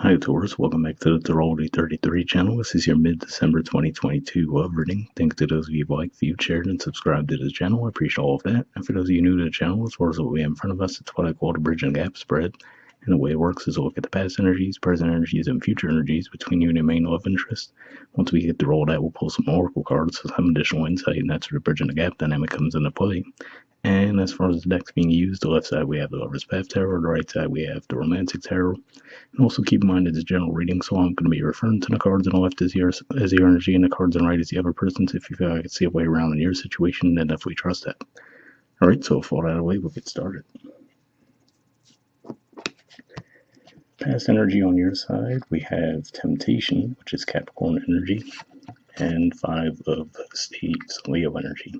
Hi Taurus, welcome back to the Astrology 33 channel. This is your mid-December 2022 reading. Thanks to those of you who liked, viewed, shared, and subscribed to this channel. I appreciate all of that. And for those of you new to the channel, as far as what we have in front of us, it's what I call the bridge and gap spread. And the way it works is to look at the past energies, present energies, and future energies between you and your main love interest. Once we get through all that, we'll pull some oracle cards for some additional insight, and that's where the bridge and the gap dynamic comes into play. And as far as the decks being used, the left side we have the Lover's Path Tarot, the right side we have the Romantic Tarot. And also keep in mind it's a general reading, so I'm going to be referring to the cards on the left as your energy and the cards on the right as the other person's. If you feel like I can see a way around in your situation, then definitely trust that. Alright, so with all that out of the way, we'll get started. Past energy on your side, we have Temptation, which is Capricorn energy, and 5 of Spades, Leo energy.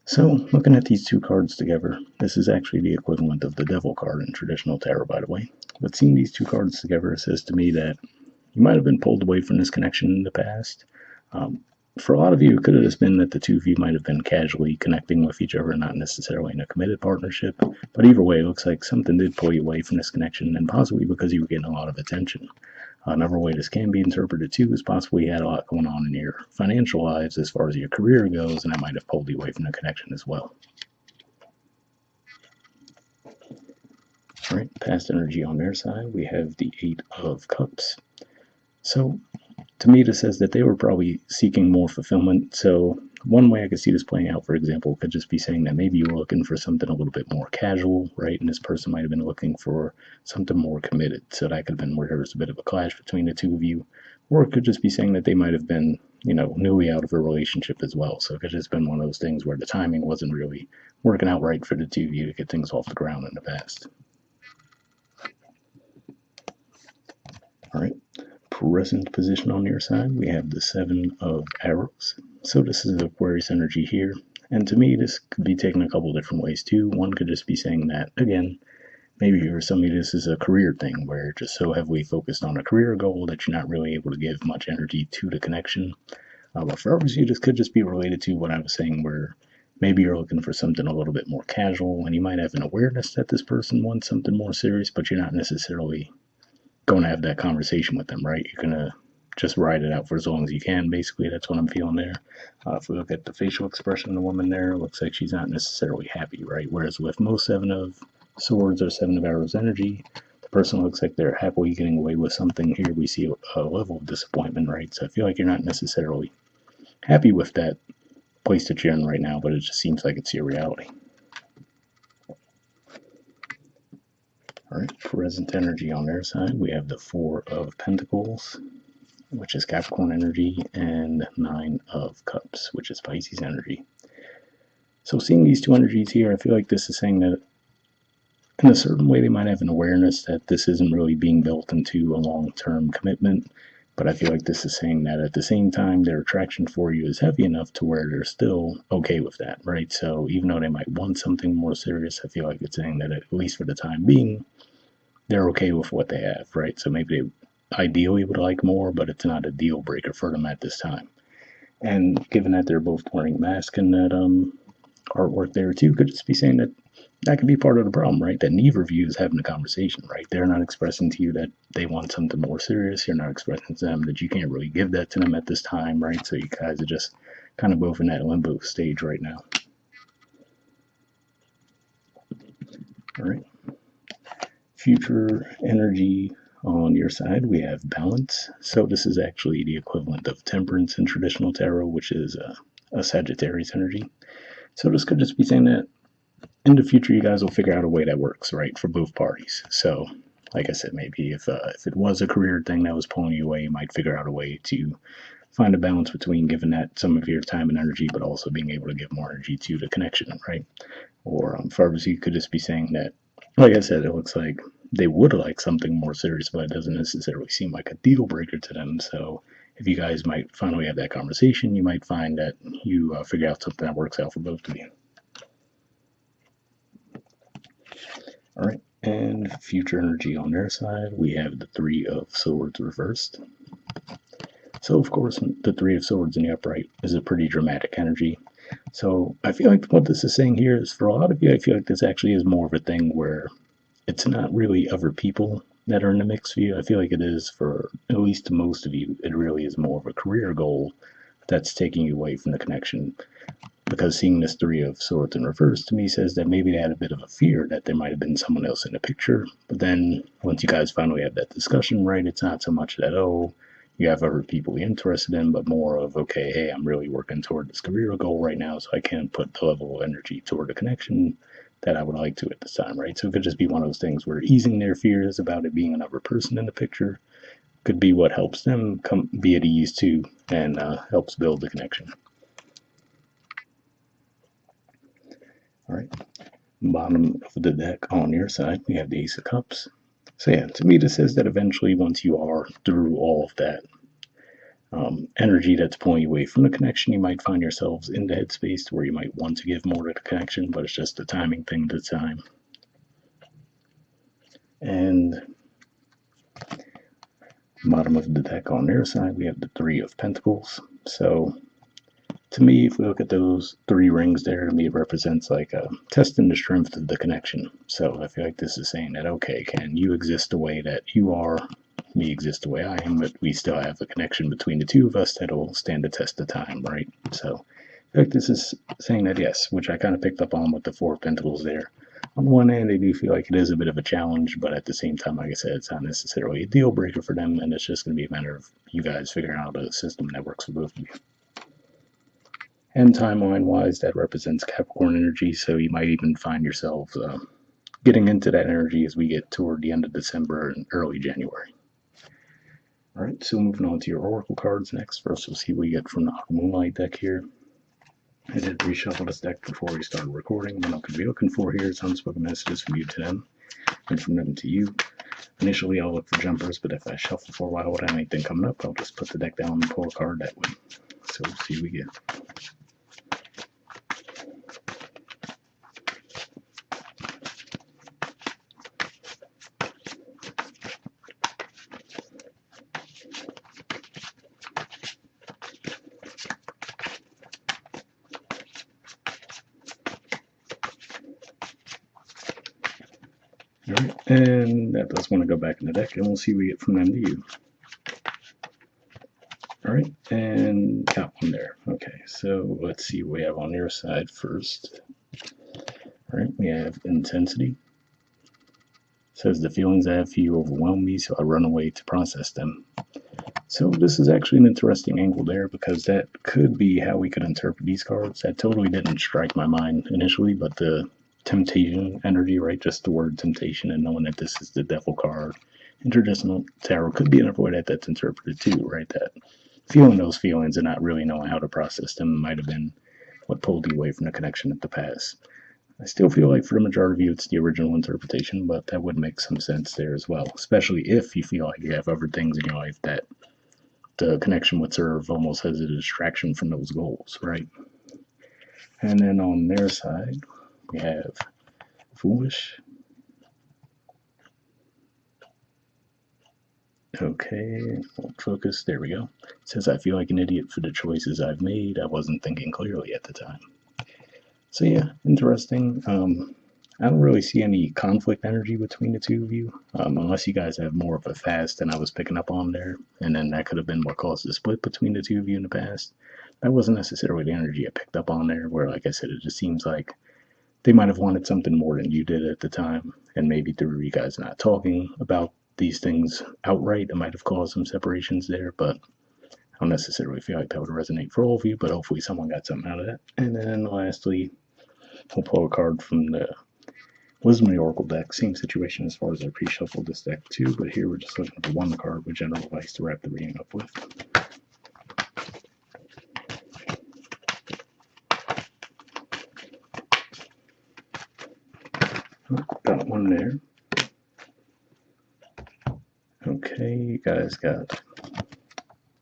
So, looking at these two cards together, this is actually the equivalent of the Devil card in traditional tarot, by the way. But seeing these two cards together says to me that you might have been pulled away from this connection in the past. For a lot of you, it could have just been that the two of you might have been casually connecting with each other, not necessarily in a committed partnership. But either way, it looks like something did pull you away from this connection, and possibly because you were getting a lot of attention. Another way this can be interpreted too is possibly you had a lot going on in your financial lives as far as your career goes, and that might have pulled you away from the connection as well. All right, past energy on their side, we have the 8 of Cups. So, to me, this says that they were probably seeking more fulfillment. So, one way I could see this playing out, for example, could just be saying that maybe you were looking for something a little bit more casual, right? And this person might have been looking for something more committed. So that could have been where there was a bit of a clash between the two of you. Or it could just be saying that they might have been, newly out of a relationship as well. So it could have just been one of those things where the timing wasn't really working out right for the two of you to get things off the ground in the past. All right. Present position on your side, we have the 7 of Arrows. So this is Aquarius energy here. And to me, this could be taken a couple different ways too. One could just be saying that, again, maybe for somebody this is a career thing where you're just so heavily focused on a career goal that you're not really able to give much energy to the connection. But for others, this could just be related to what I was saying where maybe you're looking for something a little bit more casual and you might have an awareness that this person wants something more serious, but you're not necessarily going to have that conversation with them, right? You're going to just ride it out for as long as you can, basically. That's what I'm feeling there. If we look at the facial expression of the woman there, it looks like she's not necessarily happy, right? Whereas with most 7 of Swords or 7 of Arrows energy, the person looks like they're happily getting away with something. Here we see a level of disappointment, right? So I feel like you're not necessarily happy with that place that you're in right now, but it just seems like it's your reality. All right, present energy on their side, we have the 4 of Pentacles, which is Capricorn energy, and 9 of Cups, which is Pisces energy. So seeing these two energies here, I feel like this is saying that in a certain way they might have an awareness that this isn't really being built into a long-term commitment, but I feel like this is saying that at the same time their attraction for you is heavy enough to where they're still okay with that, right? So even though they might want something more serious, I feel like it's saying that at least for the time being, they're okay with what they have, right? So maybe they ideally would like more, but it's not a deal breaker for them at this time. And given that they're both wearing masks and that artwork there too, could just be saying that that could be part of the problem, right? That neither of you is having a conversation, right? They're not expressing to you that they want something more serious. You're not expressing to them that you can't really give that to them at this time, right? So you guys are just kind of both in that limbo stage right now. All right. Future energy on your side, we have Balance. So this is actually the equivalent of Temperance in traditional tarot, which is a Sagittarius energy. So this could just be saying that in the future you guys will figure out a way that works, right, for both parties. So like I said, maybe if it was a career thing that was pulling you away, you might figure out a way to find a balance between giving that some of your time and energy, but also being able to give more energy to the connection, right? Or for others, you could just be saying that, like I said, it looks like they would like something more serious, but it doesn't necessarily seem like a deal breaker to them. So if you guys might finally have that conversation, you might find that you figure out something that works out for both of you. All right, and future energy on their side, we have the 3 of Swords reversed. So of course, the 3 of Swords in the upright is a pretty dramatic energy. So I feel like what this is saying here is for a lot of you, I feel like this actually is more of a thing where it's not really other people that are in the mix for you. I feel like it is for at least most of you. It really is more of a career goal that's taking you away from the connection. Because seeing this Three of Swords in reverse to me says that maybe they had a bit of a fear that there might have been someone else in the picture. But then once you guys finally have that discussion, right, it's not so much that, oh, you have other people you're interested in, but more of, okay, hey, I'm really working toward this career goal right now, so I can't put the level of energy toward the connection that I would like to at this time, right? So it could just be one of those things where easing their fears about it being another person in the picture could be what helps them be at ease too, and helps build the connection. All right. Bottom of the deck on your side, we have the Ace of Cups. So yeah, to me, this says that eventually, once you are through all of that energy that's pulling you away from the connection, you might find yourselves in the headspace to where you might want to give more to the connection, but it's just a timing thing at the time. And bottom of the deck on their side, we have the Three of Pentacles. So to me, if we look at those three rings there, to me it represents like a testing the strength of the connection. So I feel like this is saying that, okay, can you exist the way that you are, me exist the way I am, but we still have a connection between the two of us that'll stand the test of time, right? So I feel like this is saying that, yes, which I kind of picked up on with the Four of Pentacles there. On one hand, they do feel like it is a bit of a challenge, but at the same time, like I said, it's not necessarily a deal breaker for them, and it's just going to be a matter of you guys figuring out a system that works for both of you. And timeline wise, that represents Capricorn energy, so you might even find yourself getting into that energy as we get toward the end of December and early January. All right, so moving on to your Oracle cards next. First, we'll see what we get from the Aqua Moonlight deck here. I did reshuffle this deck before we started recording. What I'm going to be looking for here is unspoken messages from you to them and from them to you. Initially, I'll look for jumpers, but if I shuffle for a while without anything coming up, I'll just put the deck down and pull a card that way. So we'll see what we get. All right, and that does want to go back in the deck, and we'll see what we get from them to you. All right, and got one there. Okay, so let's see what we have on your side first. All right, we have intensity. It says the feelings I have for you overwhelm me, so I run away to process them. So this is actually an interesting angle there, because that could be how we could interpret these cards. That totally didn't strike my mind initially, but the temptation energy, right? Just the word temptation and knowing that this is the devil card. Interdimensional tarot could be another way that that's interpreted too, right? That feeling those feelings and not really knowing how to process them might have been what pulled you away from the connection at the past. I still feel like for the majority of you it's the original interpretation, but that would make some sense there as well, especially if you feel like you have other things in your life that the connection would serve almost as a distraction from those goals, right? And then on their side, we have foolish. Okay, focus. There we go. It says, I feel like an idiot for the choices I've made. I wasn't thinking clearly at the time. So yeah, interesting. I don't really see any conflict energy between the two of you, unless you guys have more of a fast than I was picking up on there, and then that could have been what caused the split between the two of you in the past. That wasn't necessarily the energy I picked up on there, where, like I said, it just seems like they might have wanted something more than you did at the time, and maybe through you guys not talking about these things outright, it might have caused some separations there, but I don't necessarily feel like that would resonate for all of you, but hopefully someone got something out of that. And then lastly, we'll pull a card from the Wisdom of the Oracle deck. Same situation as far as I pre-shuffled this deck too, but here we're just looking for one card with general advice to wrap the reading up with. Got one there. Okay, you guys got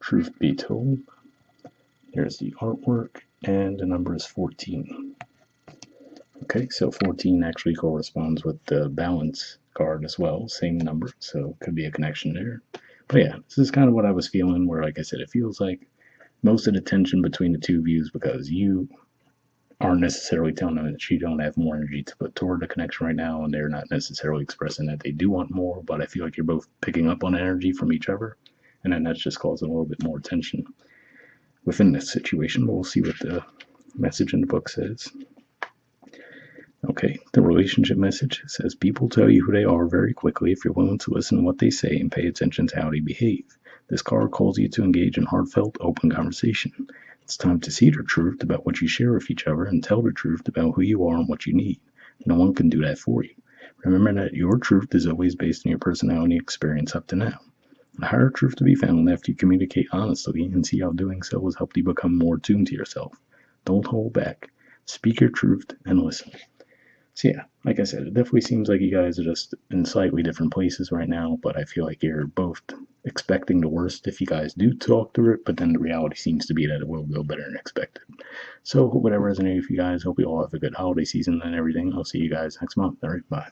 Truth Be Told. Here's the artwork, and the number is 14. Okay, so 14 actually corresponds with the balance card as well, same number, so could be a connection there. But yeah, this is kind of what I was feeling, where, like I said, it feels like most of the tension between the two views, because you aren't necessarily telling them that you don't have more energy to put toward the connection right now, and they're not necessarily expressing that they do want more, but I feel like you're both picking up on energy from each other, and then that's just causing a little bit more tension within this situation. But we'll see what the message in the book says. Okay, the relationship message says people tell you who they are very quickly if you're willing to listen to what they say and pay attention to how they behave. This card calls you to engage in heartfelt, open conversation. It's time to see the truth about what you share with each other and tell the truth about who you are and what you need. No one can do that for you. Remember that your truth is always based on your personality and experience up to now. A higher truth to be found after you communicate honestly and see how doing so has helped you become more attuned to yourself. Don't hold back. Speak your truth and listen. So yeah, like I said, it definitely seems like you guys are just in slightly different places right now, but I feel like you're both expecting the worst if you guys do talk through it, but then the reality seems to be that it will go better than expected. So hope whatever resonated with you guys. Hope you all have a good holiday season and everything. I'll see you guys next month. All right, bye.